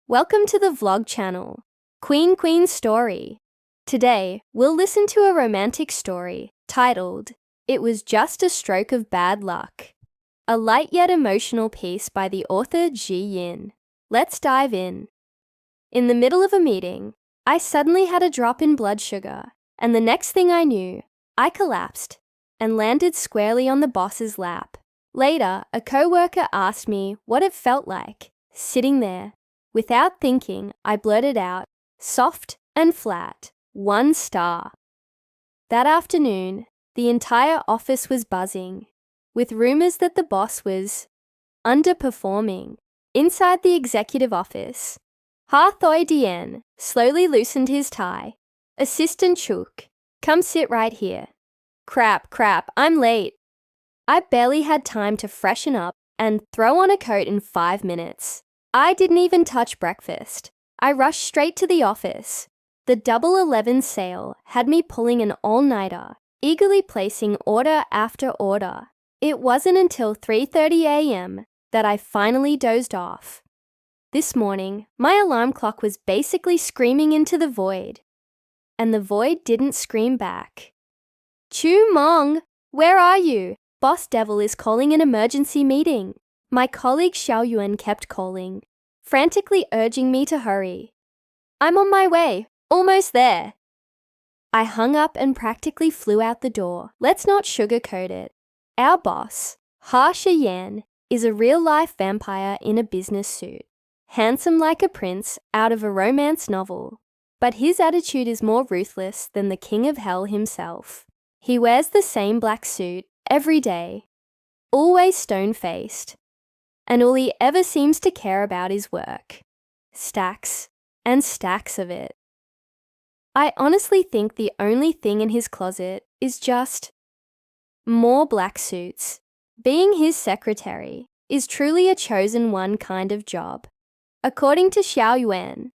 Welcome to the vlog channel, Queen Story. Today, we'll listen to a romantic story titled, It Was Just a Stroke of Bad Luck. A light yet emotional piece by the author Ji Yin. Let's dive in. In the middle of a meeting, I suddenly had a drop in blood sugar, and the next thing I knew, I collapsed and landed squarely on the boss's lap. Later, a coworker asked me what it felt like, sitting there. Without thinking, I blurted out, soft and flat, 1 star. That afternoon, the entire office was buzzing, with rumors that the boss was underperforming. Inside the executive office, Thời Diễn slowly loosened his tie. Assistant Chúc, come sit right here. Crap, I'm late. I barely had time to freshen up and throw on a coat in 5 minutes. I didn't even touch breakfast. I rushed straight to the office. The Double 11 sale had me pulling an all-nighter, eagerly placing order after order. It wasn't until 3:30 a.m. that I finally dozed off. This morning, my alarm clock was basically screaming into the void. And the void didn't scream back. Chu Mong, where are you? Boss Devil is calling an emergency meeting. My colleague Xiao Yuan kept calling, frantically urging me to hurry. I'm on my way, almost there. I hung up and practically flew out the door. Let's not sugarcoat it. Our boss, Thời Diễn, is a real-life vampire in a business suit, handsome like a prince out of a romance novel. But his attitude is more ruthless than the king of hell himself. He wears the same black suit every day, always stone-faced. And all he ever seems to care about is work. Stacks and stacks of it. I honestly think the only thing in his closet is just more black suits. Being his secretary is truly a chosen one kind of job. According to Xiao Yuan,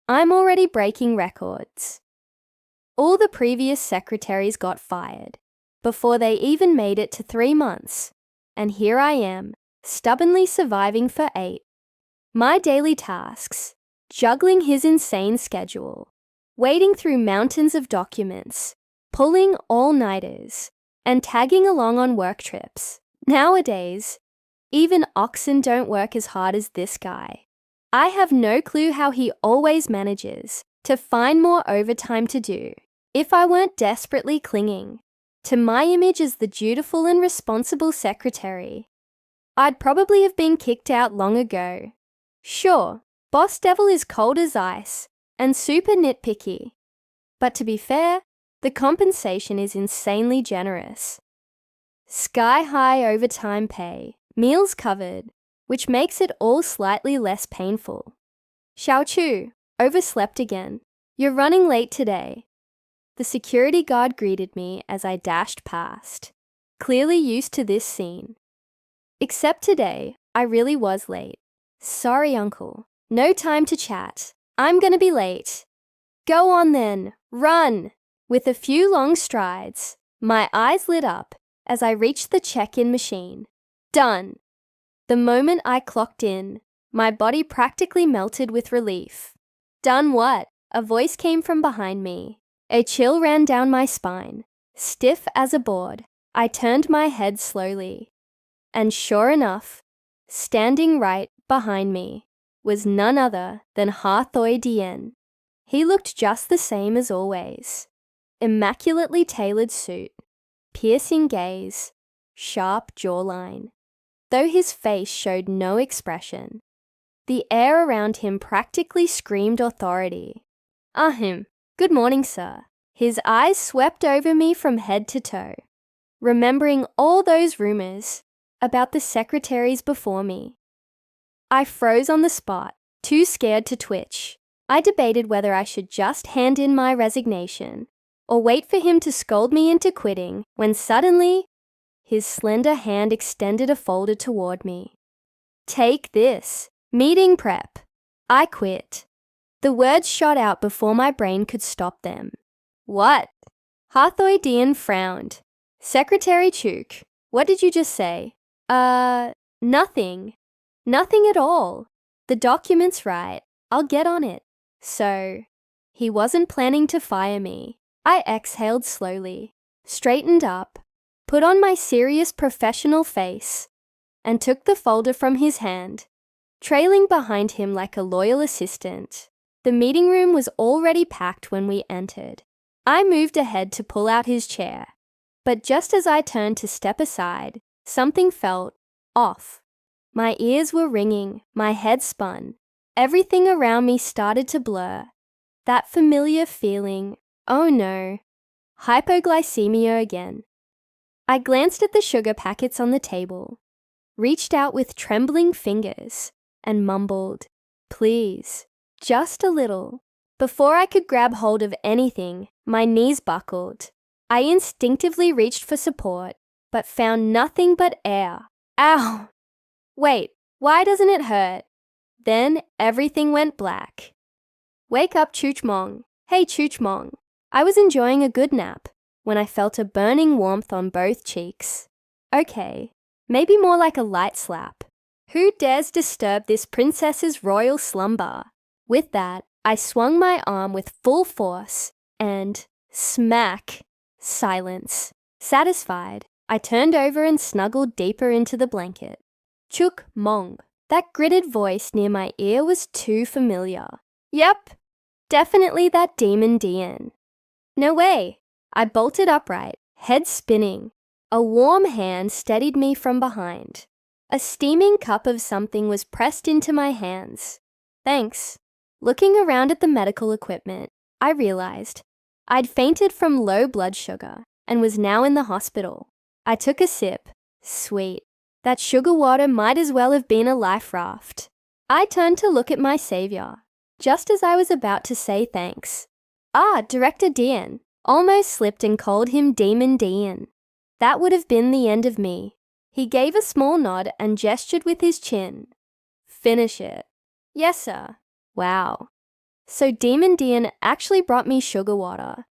I'm already breaking records. All the previous secretaries got fired before they even made it to 3 months. And here I am, stubbornly surviving for 8. My daily tasks, juggling his insane schedule, wading through mountains of documents, pulling all-nighters, and tagging along on work trips. Nowadays, even oxen don't work as hard as this guy. I have no clue how he always manages to find more overtime to do. If I weren't desperately clinging to my image as the dutiful and responsible secretary, I'd probably have been kicked out long ago. Sure, Boss Devil is cold as ice and super nitpicky. But to be fair, the compensation is insanely generous. Sky-high overtime pay, meals covered, which makes it all slightly less painful. Xiao Chu, overslept again. You're running late today. The security guard greeted me as I dashed past, clearly used to this scene. Except today, I really was late. Sorry, uncle. No time to chat. I'm gonna be late. Go on then, run! With a few long strides, my eyes lit up as I reached the check-in machine. Done! The moment I clocked in, my body practically melted with relief. Done what? A voice came from behind me. A chill ran down my spine. Stiff as a board, I turned my head slowly. And sure enough, standing right behind me was none other than Thời Diễn. He looked just the same as always. Immaculately tailored suit, piercing gaze, sharp jawline. Though his face showed no expression, the air around him practically screamed authority. Ahem, good morning, sir. His eyes swept over me from head to toe, remembering all those rumors about the secretaries before me. I froze on the spot, too scared to twitch. I debated whether I should just hand in my resignation or wait for him to scold me into quitting when suddenly, his slender hand extended a folder toward me. Take this, meeting prep. I quit. The words shot out before my brain could stop them. What? Thời Diễn frowned. Secretary Chuk, what did you just say? Nothing. Nothing at all. The document's right. I'll get on it. So, he wasn't planning to fire me. I exhaled slowly, straightened up, put on my serious professional face, and took the folder from his hand, trailing behind him like a loyal assistant. The meeting room was already packed when we entered. I moved ahead to pull out his chair, but just as I turned to step aside, something felt off. My ears were ringing, my head spun. Everything around me started to blur. That familiar feeling, oh no, hypoglycemia again. I glanced at the sugar packets on the table, reached out with trembling fingers, and mumbled, "Please, just a little." Before I could grab hold of anything, my knees buckled. I instinctively reached for support, but found nothing but air. Ow! Wait, why doesn't it hurt? Then everything went black. Wake up, Choochmong. Hey, Choochmong. I was enjoying a good nap when I felt a burning warmth on both cheeks. Okay, maybe more like a light slap. Who dares disturb this princess's royal slumber? With that, I swung my arm with full force and smack! Silence. Satisfied, I turned over and snuggled deeper into the blanket. Chuk Mong. That gritted voice near my ear was too familiar. Yep, definitely that demon Dian. No way. I bolted upright, head spinning. A warm hand steadied me from behind. A steaming cup of something was pressed into my hands. Thanks. Looking around at the medical equipment, I realized I'd fainted from low blood sugar and was now in the hospital. I took a sip. Sweet. That sugar water might as well have been a life raft. I turned to look at my savior, just as I was about to say thanks. Director Dian. Almost slipped and called him Demon Dian. That would have been the end of me. He gave a small nod and gestured with his chin. Finish it. Yes, sir. Wow. So Demon Dian actually brought me sugar water.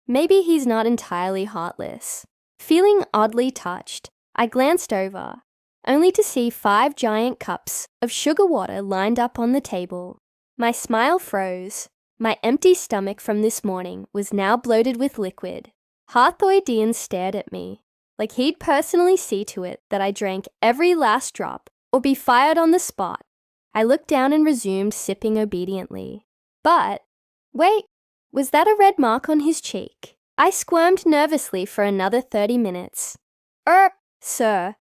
Maybe he's not entirely heartless. Feeling oddly touched, I glanced over, only to see 5 giant cups of sugar water lined up on the table. My smile froze. My empty stomach from this morning was now bloated with liquid. Harthoy Dian stared at me, like he'd personally see to it that I drank every last drop or be fired on the spot. I looked down and resumed sipping obediently. But, wait, was that a red mark on his cheek? I squirmed nervously for another 30 minutes. Sir,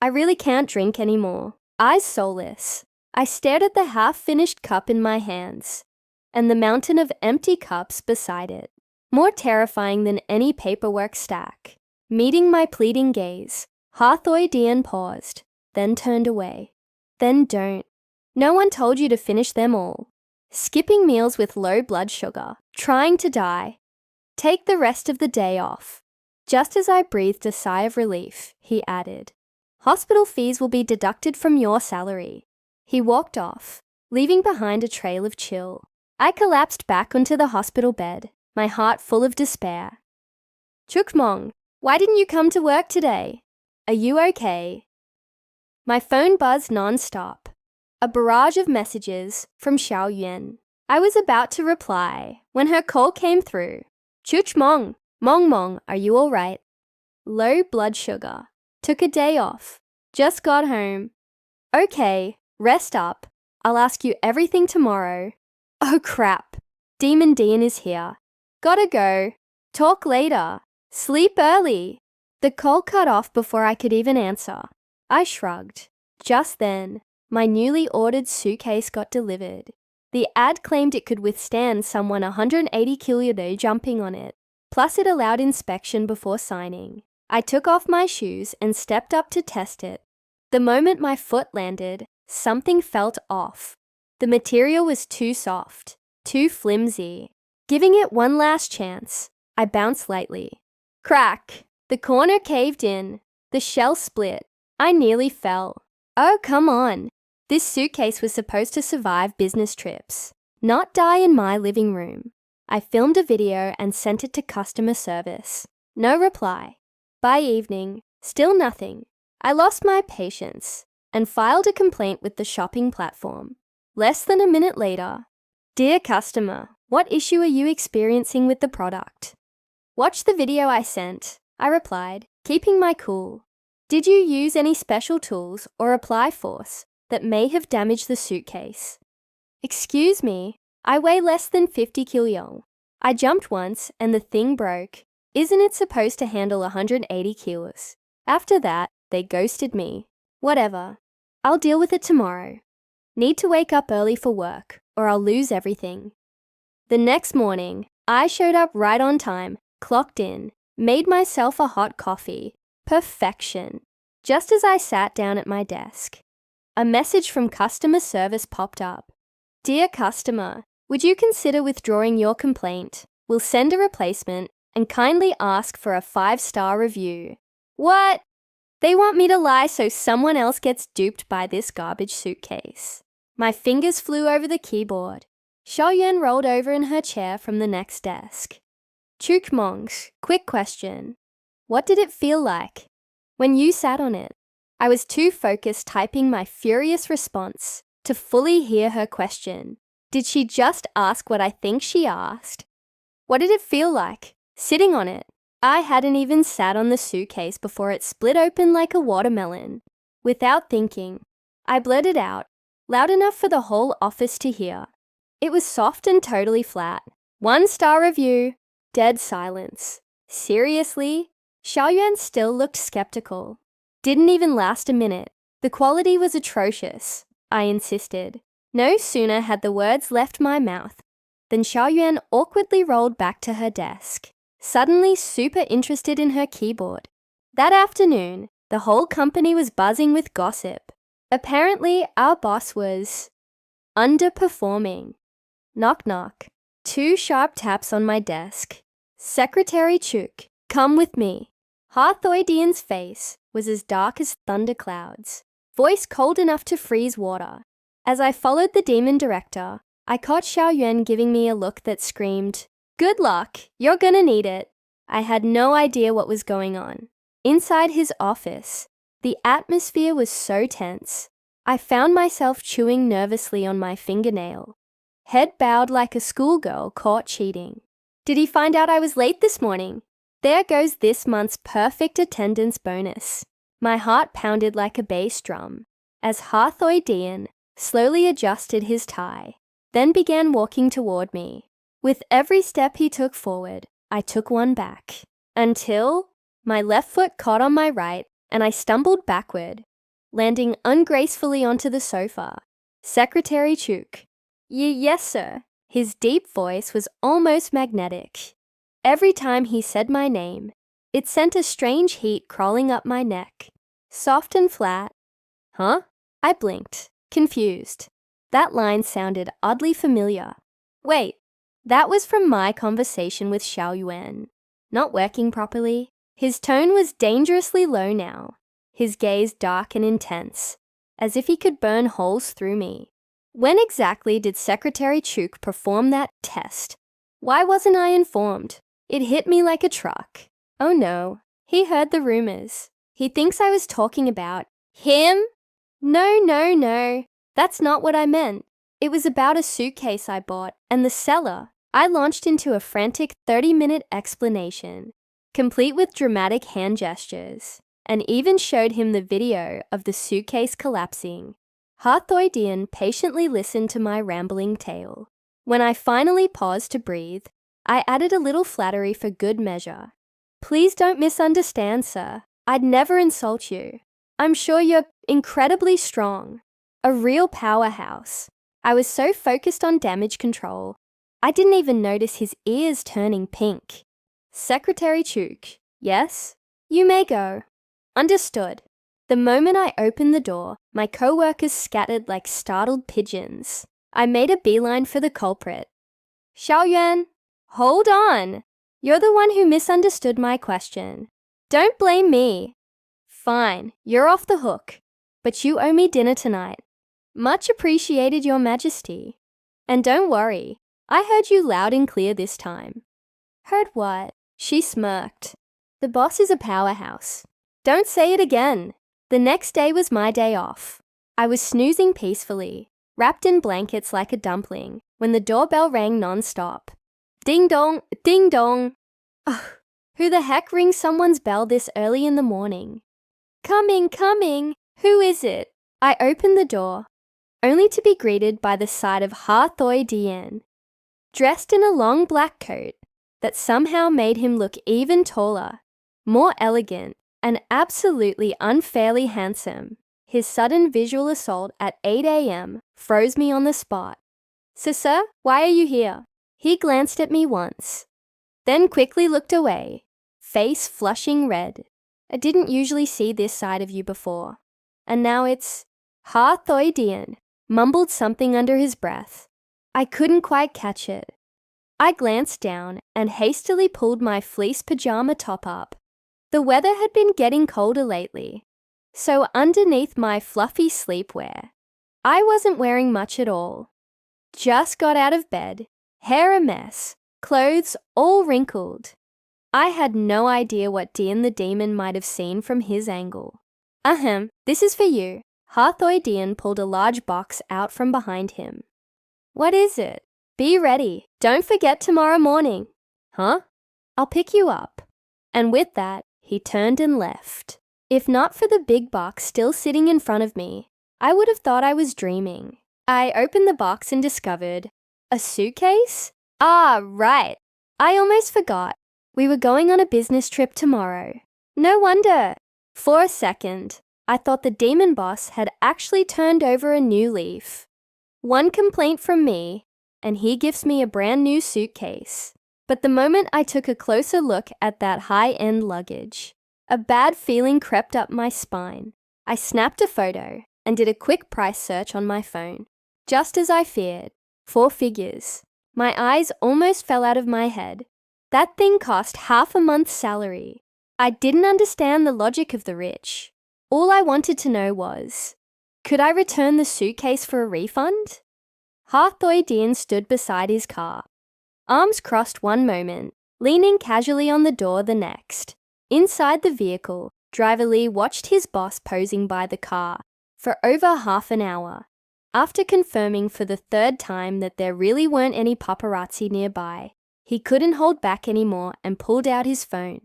I really can't drink anymore. Eyes soulless, I stared at the half-finished cup in my hands, and the mountain of empty cups beside it, more terrifying than any paperwork stack. Meeting my pleading gaze, Harthoy Dian paused, then turned away. Then don't. No one told you to finish them all. Skipping meals with low blood sugar, trying to die. Take the rest of the day off. Just as I breathed a sigh of relief, he added, hospital fees will be deducted from your salary. He walked off, leaving behind a trail of chill. I collapsed back onto the hospital bed, my heart full of despair. Chukmong, why didn't you come to work today? Are you okay? My phone buzzed non-stop. A barrage of messages from Xiao Yuan. I was about to reply when her call came through. Chukmong, Mong, are you all right? Low blood sugar. Took a day off. Just got home. Okay, rest up. I'll ask you everything tomorrow. Oh crap. Demon Dian is here. Gotta go. Talk later. Sleep early. The call cut off before I could even answer. I shrugged. Just then, my newly ordered suitcase got delivered. The ad claimed it could withstand someone 180 kilo jumping on it. Plus it allowed inspection before signing. I took off my shoes and stepped up to test it. The moment my foot landed, something felt off. The material was too soft, too flimsy. Giving it one last chance, I bounced lightly. Crack! The corner caved in. The shell split. I nearly fell. Oh, come on. This suitcase was supposed to survive business trips, not die in my living room. I filmed a video and sent it to customer service. No reply. By evening, still nothing. I lost my patience and filed a complaint with the shopping platform. Less than a minute later, Dear customer, what issue are you experiencing with the product? Watch the video I sent, I replied, keeping my cool. Did you use any special tools or apply force that may have damaged the suitcase? Excuse me, I weigh less than 50 kg. I jumped once and the thing broke. Isn't it supposed to handle 180 kilos? After that, they ghosted me. Whatever. I'll deal with it tomorrow. Need to wake up early for work, or I'll lose everything. The next morning, I showed up right on time, clocked in, made myself a hot coffee. Perfection. Just as I sat down at my desk, a message from customer service popped up. Dear customer, would you consider withdrawing your complaint? We'll send a replacement and kindly ask for a 5-star review. What? They want me to lie so someone else gets duped by this garbage suitcase. My fingers flew over the keyboard. Xiaoyuan rolled over in her chair from the next desk. Chuk Mongs, quick question. What did it feel like when you sat on it? I was too focused typing my furious response to fully hear her question. Did she just ask what I think she asked? What did it feel like, sitting on it? I hadn't even sat on the suitcase before it split open like a watermelon. Without thinking, I blurted out, loud enough for the whole office to hear. It was soft and totally flat. 1-star review. Dead silence. Seriously? Xiaoyuan still looked skeptical. Didn't even last a minute. The quality was atrocious, I insisted. No sooner had the words left my mouth than Xiaoyuan awkwardly rolled back to her desk, suddenly super interested in her keyboard. That afternoon, the whole company was buzzing with gossip. Apparently, our boss was underperforming. Knock knock. 2 sharp taps on my desk. Secretary Chuk, come with me. Harthoidian's face was as dark as thunderclouds, voice cold enough to freeze water. As I followed the demon director, I caught Xiaoyuan giving me a look that screamed, "Good luck, you're gonna need it." I had no idea what was going on. Inside his office, the atmosphere was so tense. I found myself chewing nervously on my fingernail, head bowed like a schoolgirl caught cheating. Did he find out I was late this morning? There goes this month's perfect attendance bonus. My heart pounded like a bass drum as Harthoidian slowly adjusted his tie, then began walking toward me. With every step he took forward, I took one back, until my left foot caught on my right and I stumbled backward, landing ungracefully onto the sofa. Secretary Chuk. Yes, sir. His deep voice was almost magnetic. Every time he said my name, it sent a strange heat crawling up my neck, soft and flat. Huh? I blinked, confused. That line sounded oddly familiar. Wait, that was from my conversation with Xiaoyuan. Not working properly. His tone was dangerously low now, his gaze dark and intense, as if he could burn holes through me. When exactly did Secretary Chuk perform that test? Why wasn't I informed? It hit me like a truck. Oh no, he heard the rumors. He thinks I was talking about him? No. That's not what I meant. It was about a suitcase I bought and the seller. I launched into a frantic 30-minute explanation, complete with dramatic hand gestures, and even showed him the video of the suitcase collapsing. Harthoidian patiently listened to my rambling tale. When I finally paused to breathe, I added a little flattery for good measure. Please don't misunderstand, sir. I'd never insult you. I'm sure you're incredibly strong. A real powerhouse. I was so focused on damage control, I didn't even notice his ears turning pink. Secretary Chuk. Yes? You may go. Understood. The moment I opened the door, my coworkers scattered like startled pigeons. I made a beeline for the culprit. Xiaoyuan, hold on. You're the one who misunderstood my question. Don't blame me. Fine, you're off the hook. But you owe me dinner tonight. Much appreciated, Your Majesty. And don't worry, I heard you loud and clear this time. Heard what? She smirked. The boss is a powerhouse. Don't say it again. The next day was my day off. I was snoozing peacefully, wrapped in blankets like a dumpling, when the doorbell rang non-stop. Ding dong, ding dong. Ugh, who the heck rings someone's bell this early in the morning? Coming, coming. Who is it? I opened the door, only to be greeted by the sight of Harthoy Dien, dressed in a long black coat that somehow made him look even taller, more elegant, and absolutely unfairly handsome. His sudden visual assault at 8 a.m. froze me on the spot. Sir, why are you here? He glanced at me once, then quickly looked away, face flushing red. I didn't usually see this side of you before. And now it's Harthoy Dien, mumbled something under his breath. I couldn't quite catch it. I glanced down and hastily pulled my fleece pajama top up. The weather had been getting colder lately, so underneath my fluffy sleepwear, I wasn't wearing much at all. Just got out of bed, hair a mess, clothes all wrinkled. I had no idea what Dien the demon might have seen from his angle. This is for you. Harthoy Dien pulled a large box out from behind him. What is it? Be ready. Don't forget tomorrow morning. Huh? I'll pick you up. And with that, he turned and left. If not for the big box still sitting in front of me, I would have thought I was dreaming. I opened the box and discovered a suitcase? Ah, right. I almost forgot. We were going on a business trip tomorrow. No wonder. For a second, I thought the demon boss had actually turned over a new leaf. One complaint from me, and he gives me a brand new suitcase. But the moment I took a closer look at that high-end luggage, a bad feeling crept up my spine. I snapped a photo and did a quick price search on my phone. Just as I feared, 4 figures. My eyes almost fell out of my head. That thing cost half a month's salary. I didn't understand the logic of the rich. All I wanted to know was, could I return the suitcase for a refund? Harthoy Dien stood beside his car, arms crossed one moment, leaning casually on the door the next. Inside the vehicle, Driver Lee watched his boss posing by the car for over half an hour. After confirming for the 3rd time that there really weren't any paparazzi nearby, he couldn't hold back anymore and pulled out his phone.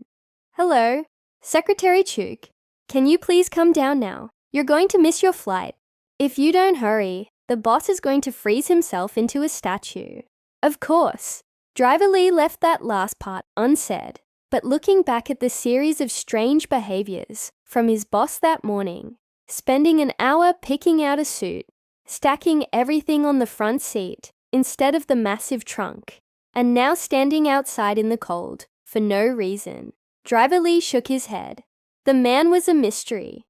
Hello, Secretary Chuk. Can you please come down now? You're going to miss your flight. If you don't hurry, the boss is going to freeze himself into a statue. Of course, Driver Lee left that last part unsaid, but looking back at the series of strange behaviors from his boss that morning, spending an hour picking out a suit, stacking everything on the front seat instead of the massive trunk, and now standing outside in the cold for no reason, Driver Lee shook his head. The man was a mystery.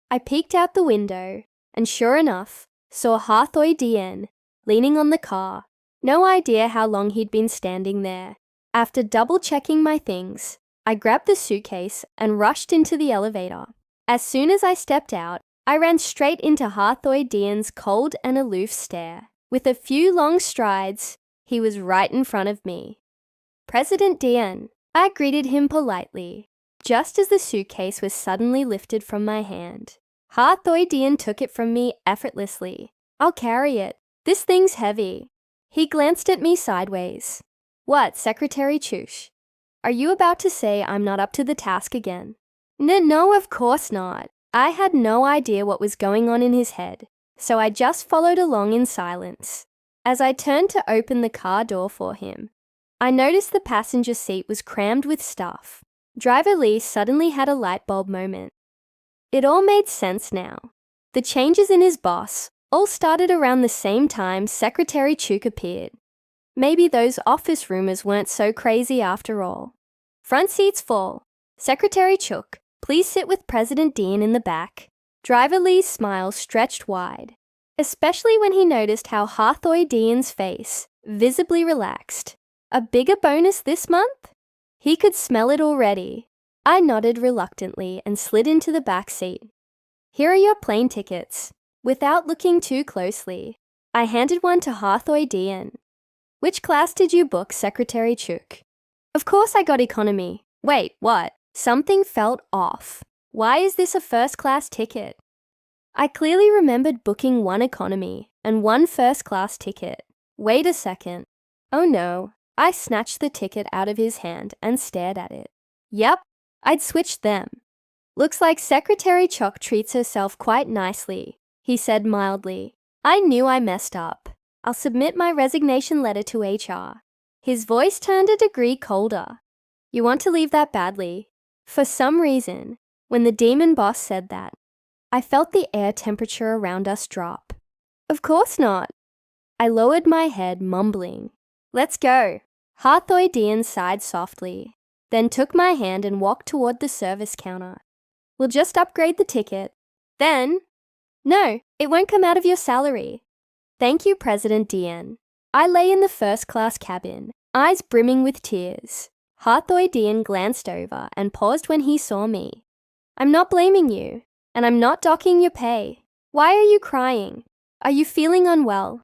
I peeked out the window and sure enough, saw Harthoy Dien leaning on the car. No idea how long he'd been standing there. After double-checking my things, I grabbed the suitcase and rushed into the elevator. As soon as I stepped out, I ran straight into Harthoy Dien's cold and aloof stare. With a few long strides, he was right in front of me. President Dien, I greeted him politely, just as the suitcase was suddenly lifted from my hand. Harthoy Dien took it from me effortlessly. I'll carry it. This thing's heavy. He glanced at me sideways. What, Secretary Chuk? Are you about to say I'm not up to the task again? No, of course not. I had no idea what was going on in his head, so I just followed along in silence. As I turned to open the car door for him, I noticed the passenger seat was crammed with stuff. Driver Lee suddenly had a light bulb moment. It all made sense now. The changes in his boss all started around the same time Secretary Chuk appeared. Maybe those office rumors weren't so crazy after all. Front seats full. Secretary Chuk, please sit with President Dien in the back. Driver Lee's smile stretched wide, especially when he noticed how Harthoy Dien's face visibly relaxed. A bigger bonus this month? He could smell it already. I nodded reluctantly and slid into the back seat. Here are your plane tickets. Without looking too closely, I handed one to Harthoy Dien. Which class did you book, Secretary Chuk? Of course I got economy. Wait, what? Something felt off. Why is this a first-class ticket? I clearly remembered booking one economy. and one first-class ticket. Wait a second. Oh no. I snatched the ticket out of his hand and stared at it. Yep, I'd switched them. Looks like Secretary Chuk treats herself quite nicely, he said mildly. I knew I messed up. I'll submit my resignation letter to HR. His voice turned a degree colder. You want to leave that badly? For some reason, when the demon boss said that, I felt the air temperature around us drop. Of course not. I lowered my head, mumbling. Let's go. Harthoidian sighed softly, then took my hand and walked toward the service counter. We'll just upgrade the ticket. Then? No, it won't come out of your salary. Thank you, President Dian. I lay in the first-class cabin, eyes brimming with tears. Harthoidian glanced over and paused when he saw me. I'm not blaming you, and I'm not docking your pay. Why are you crying? Are you feeling unwell?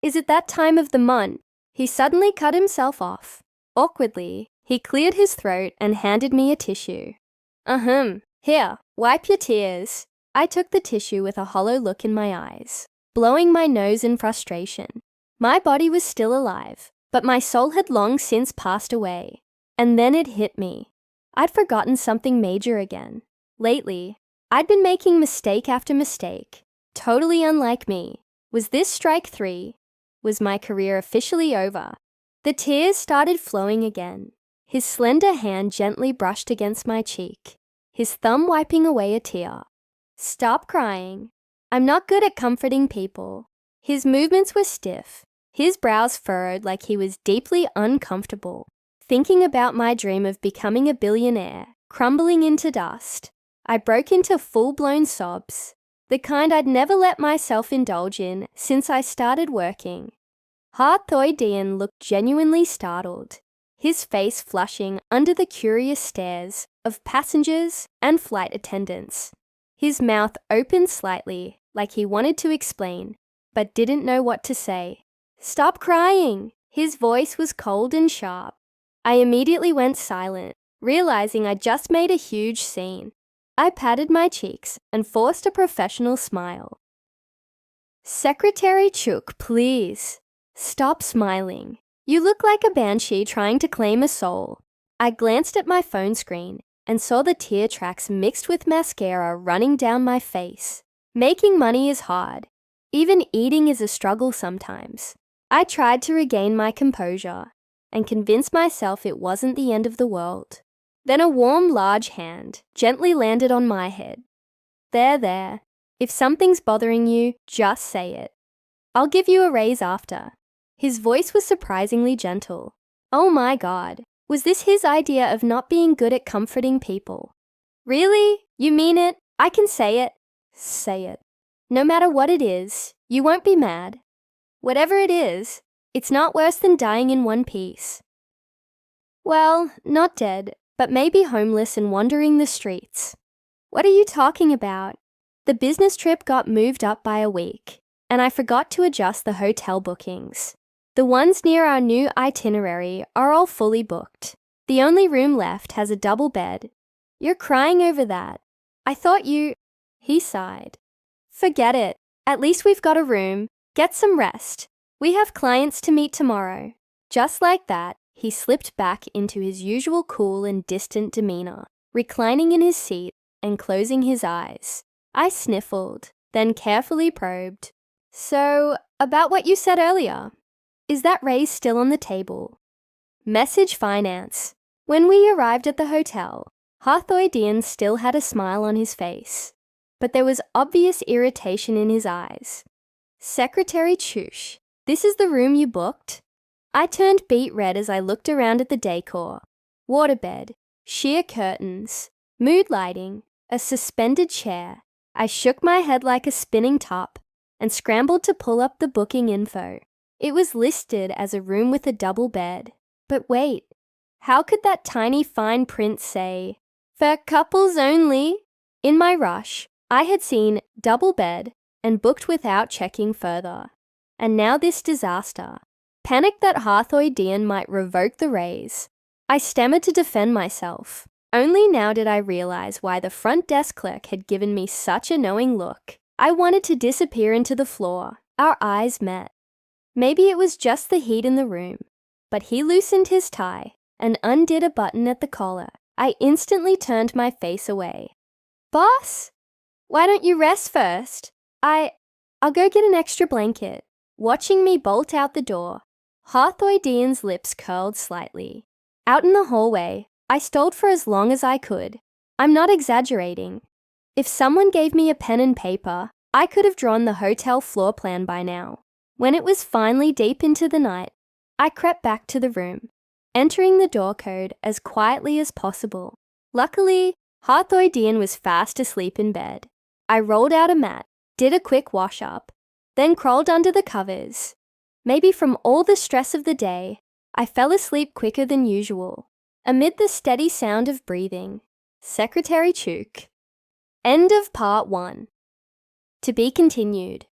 Is it that time of the month? He suddenly cut himself off. Awkwardly, he cleared his throat and handed me a tissue. Here, wipe your tears. I took the tissue with a hollow look in my eyes, blowing my nose in frustration. My body was still alive, but my soul had long since passed away. And then it hit me. I'd forgotten something major again. Lately, I'd been making mistake after mistake, totally unlike me. Was this strike 3? Was my career officially over? The tears started flowing again. His slender hand gently brushed against my cheek, his thumb wiping away a tear. Stop crying. I'm not good at comforting people. His movements were stiff, his brows furrowed like he was deeply uncomfortable, thinking about my dream of becoming a billionaire, crumbling into dust. I broke into full-blown sobs, the kind I'd never let myself indulge in since I started working. Harthoidian looked genuinely startled, his face flushing under the curious stares of passengers and flight attendants. His mouth opened slightly, like he wanted to explain, but didn't know what to say. Stop crying! His voice was cold and sharp. I immediately went silent, realizing I'd just made a huge scene. I patted my cheeks and forced a professional smile. Secretary Chuk, please. Stop smiling. You look like a banshee trying to claim a soul. I glanced at my phone screen and saw the tear tracks mixed with mascara running down my face. Making money is hard. Even eating is a struggle sometimes. I tried to regain my composure and convince myself it wasn't the end of the world. Then a warm, large hand gently landed on my head. There. If something's bothering you, just say it. I'll give you a raise after. His voice was surprisingly gentle. Oh my God, was this his idea of not being good at comforting people? Really? You mean it? I can say it. Say it. No matter what it is, you won't be mad. Whatever it is, it's not worse than dying in one piece. Well, not dead, but maybe homeless and wandering the streets. What are you talking about? The business trip got moved up by a week, and I forgot to adjust the hotel bookings. The ones near our new itinerary are all fully booked. The only room left has a double bed. You're crying over that. I thought you... He sighed. Forget it. At least we've got a room. Get some rest. We have clients to meet tomorrow. Just like that, he slipped back into his usual cool and distant demeanor, reclining in his seat and closing his eyes. I sniffled, then carefully probed. So, about what you said earlier. Is that raise still on the table? Message finance. When we arrived at the hotel, Harthoidian still had a smile on his face, but there was obvious irritation in his eyes. Secretary Chuk, this is the room you booked? I turned beet red as I looked around at the decor. Waterbed, sheer curtains, mood lighting, a suspended chair. I shook my head like a spinning top and scrambled to pull up the booking info. It was listed as a room with a double bed. But wait, how could that tiny fine print say, "For couples only"? In my rush, I had seen double bed and booked without checking further. And now this disaster. Panicked that Harthoidian might revoke the raise, I stammered to defend myself. Only now did I realize why the front desk clerk had given me such a knowing look. I wanted to disappear into the floor. Our eyes met. Maybe it was just the heat in the room, but he loosened his tie and undid a button at the collar. I instantly turned my face away. Boss, why don't you rest first? I'll go get an extra blanket. Watching me bolt out the door, Harthoidian's lips curled slightly. Out in the hallway, I stalled for as long as I could. I'm not exaggerating. If someone gave me a pen and paper, I could have drawn the hotel floor plan by now. When it was finally deep into the night, I crept back to the room, entering the door code as quietly as possible. Luckily, Harthoidian was fast asleep in bed. I rolled out a mat, did a quick wash-up, then crawled under the covers. Maybe from all the stress of the day, I fell asleep quicker than usual. Amid the steady sound of breathing, Secretary Chuk. End of part 1. To be continued.